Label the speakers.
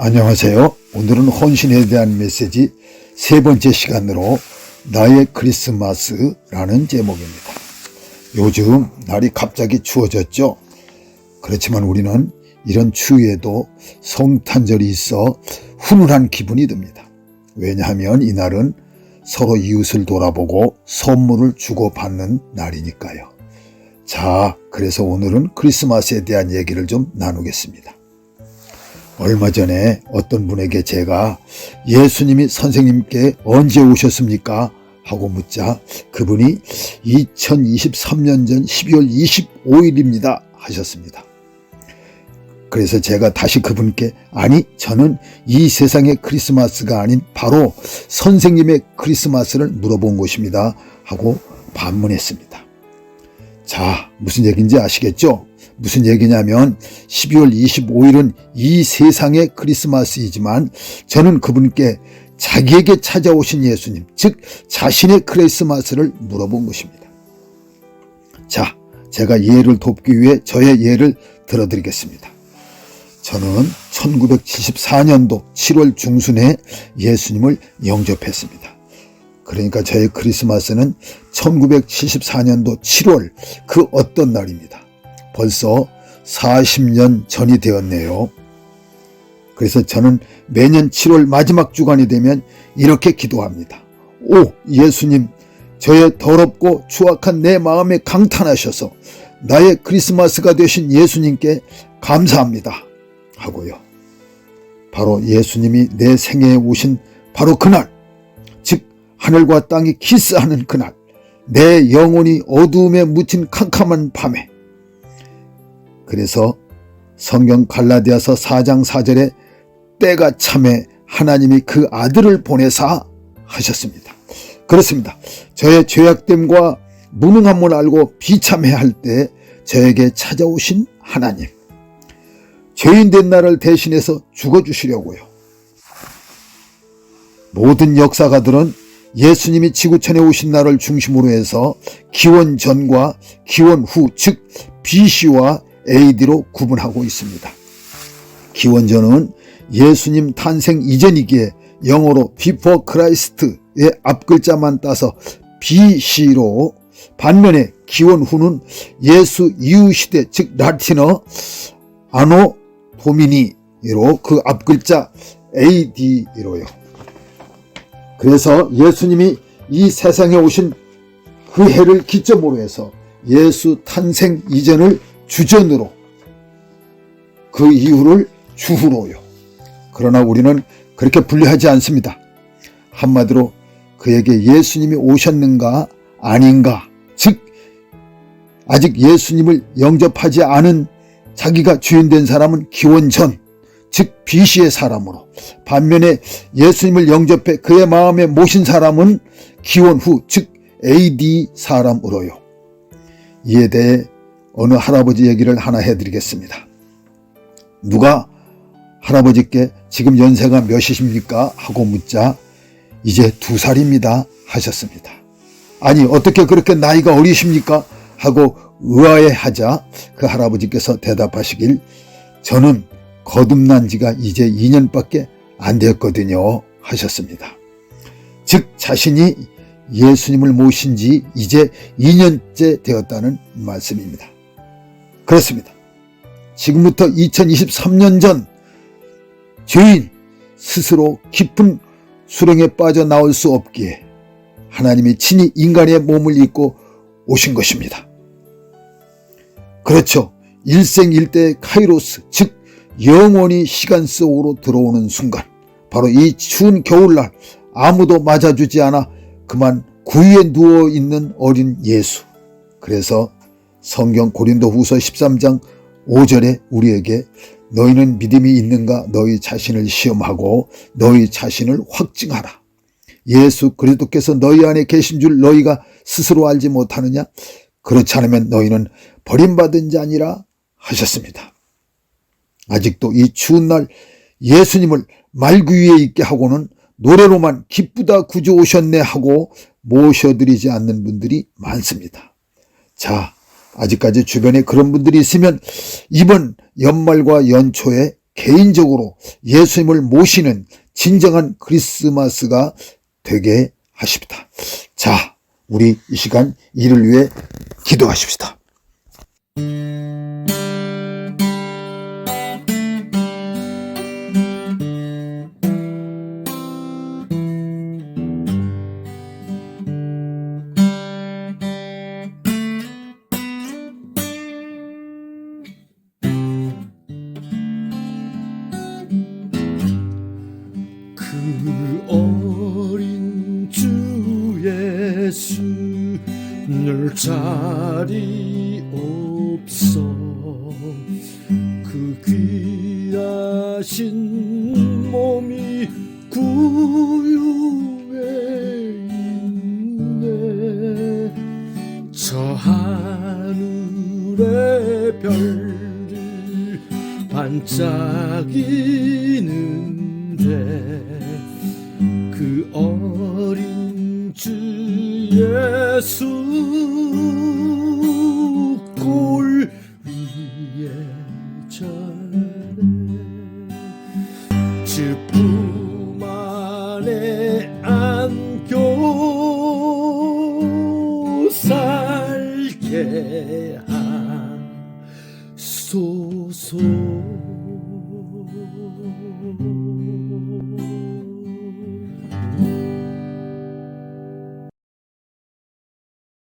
Speaker 1: 안녕하세요. 오늘은 헌신에 대한 메시지 세 번째 시간으로 나의 크리스마스라는 제목입니다. 요즘 날이 갑자기 추워졌죠. 그렇지만 우리는 이런 추위에도 성탄절이 있어 훈훈한 기분이 듭니다. 왜냐하면 이날은 서로 이웃을 돌아보고 선물을 주고받는 날이니까요. 자, 그래서 오늘은 크리스마스에 대한 얘기를 좀 나누겠습니다. 얼마 전에 어떤 분에게 제가 예수님이 선생님께 언제 오셨습니까? 하고 묻자 그분이 2023년 전 12월 25일입니다 하셨습니다. 그래서 제가 다시 그분께 아니 저는 이 세상의 크리스마스가 아닌 바로 선생님의 크리스마스를 물어본 것입니다 하고 반문했습니다. 자, 무슨 얘기인지 아시겠죠? 무슨 얘기냐면 12월 25일은 이 세상의 크리스마스이지만 저는 그분께 자기에게 찾아오신 예수님, 즉 자신의 크리스마스를 물어본 것입니다. 자, 제가 이해를 돕기 위해 저의 예를 들어드리겠습니다. 저는 1974년도 7월 중순에 예수님을 영접했습니다. 그러니까 저의 크리스마스는 1974년도 7월 그 어떤 날입니다. 벌써 40년 전이 되었네요. 그래서 저는 매년 7월 마지막 주간이 되면 이렇게 기도합니다. 오 예수님, 저의 더럽고 추악한 내 마음에 강탄하셔서 나의 크리스마스가 되신 예수님께 감사합니다 하고요. 바로 예수님이 내 생애에 오신 바로 그날, 즉 하늘과 땅이 키스하는 그날, 내 영혼이 어두움에 묻힌 캄캄한 밤에, 그래서 성경 갈라디아서 4장 4절에 때가 참에 하나님이 그 아들을 보내사 하셨습니다. 그렇습니다. 저의 죄악됨과 무능함을 알고 비참해할 때 저에게 찾아오신 하나님, 죄인된 나를 대신해서 죽어주시려고요. 모든 역사가들은 예수님이 지구촌에 오신 날을 중심으로 해서 기원 전과 기원 후, 즉 BC와 AD로 구분하고 있습니다. 기원전은 예수님 탄생 이전이기에 영어로 Before Christ의 앞글자만 따서 BC로, 반면에 기원 후는 예수 이후 시대, 즉 라틴어 아노 도미니로 그 앞글자 AD로요. 그래서 예수님이 이 세상에 오신 그 해를 기점으로 해서 예수 탄생 이전을 주전으로, 그 이후를 주후로요. 그러나 우리는 그렇게 분류하지 않습니다. 한마디로 그에게 예수님이 오셨는가 아닌가, 즉 아직 예수님을 영접하지 않은 자기가 주인된 사람은 기원전, 즉 BC의 사람으로, 반면에 예수님을 영접해 그의 마음에 모신 사람은 기원 후, 즉 AD 사람으로요. 이에 대해 어느 할아버지 얘기를 하나 해드리겠습니다. 누가 할아버지께 지금 연세가 몇이십니까? 하고 묻자 이제 2살입니다 하셨습니다. 아니 어떻게 그렇게 나이가 어리십니까? 하고 의아해하자 그 할아버지께서 대답하시길 저는 거듭난 지가 이제 2년밖에 안 되었거든요 하셨습니다. 즉 자신이 예수님을 모신 지 이제 2년째 되었다는 말씀입니다. 그렇습니다. 지금부터 2023년 전 죄인 스스로 깊은 수렁에 빠져나올 수 없기에 하나님이 친히 인간의 몸을 입고 오신 것입니다. 그렇죠. 일생일대의 카이로스, 즉 영원히 시간 속으로 들어오는 순간, 바로 이 추운 겨울날 아무도 맞아주지 않아 그만 구유에 누워있는 어린 예수. 그래서 성경 고린도후서 13장 5절에 우리에게 너희는 믿음이 있는가 너희 자신을 시험하고 너희 자신을 확증하라. 예수 그리스도께서 너희 안에 계신 줄 너희가 스스로 알지 못하느냐? 그렇지 않으면 너희는 버림받은 자니라 하셨습니다. 아직도 이 추운 날 예수님을 말구 위에 있게 하고는 노래로만 기쁘다 구주 오셨네 하고 모셔드리지 않는 분들이 많습니다. 자, 아직까지 주변에 그런 분들이 있으면 이번 연말과 연초에 개인적으로 예수님을 모시는 진정한 크리스마스가 되게 하십니다. 자, 우리 이 시간 이를 위해 기도하십시다.
Speaker 2: 그 어린 주 예수 늘 자리 없어 그 귀하신 몸이 구유에 있네 저 하늘의 별들 반짝이는데 그 어린 주 예수 골 위에 자네 주 품 안에 안겨 살게 하소서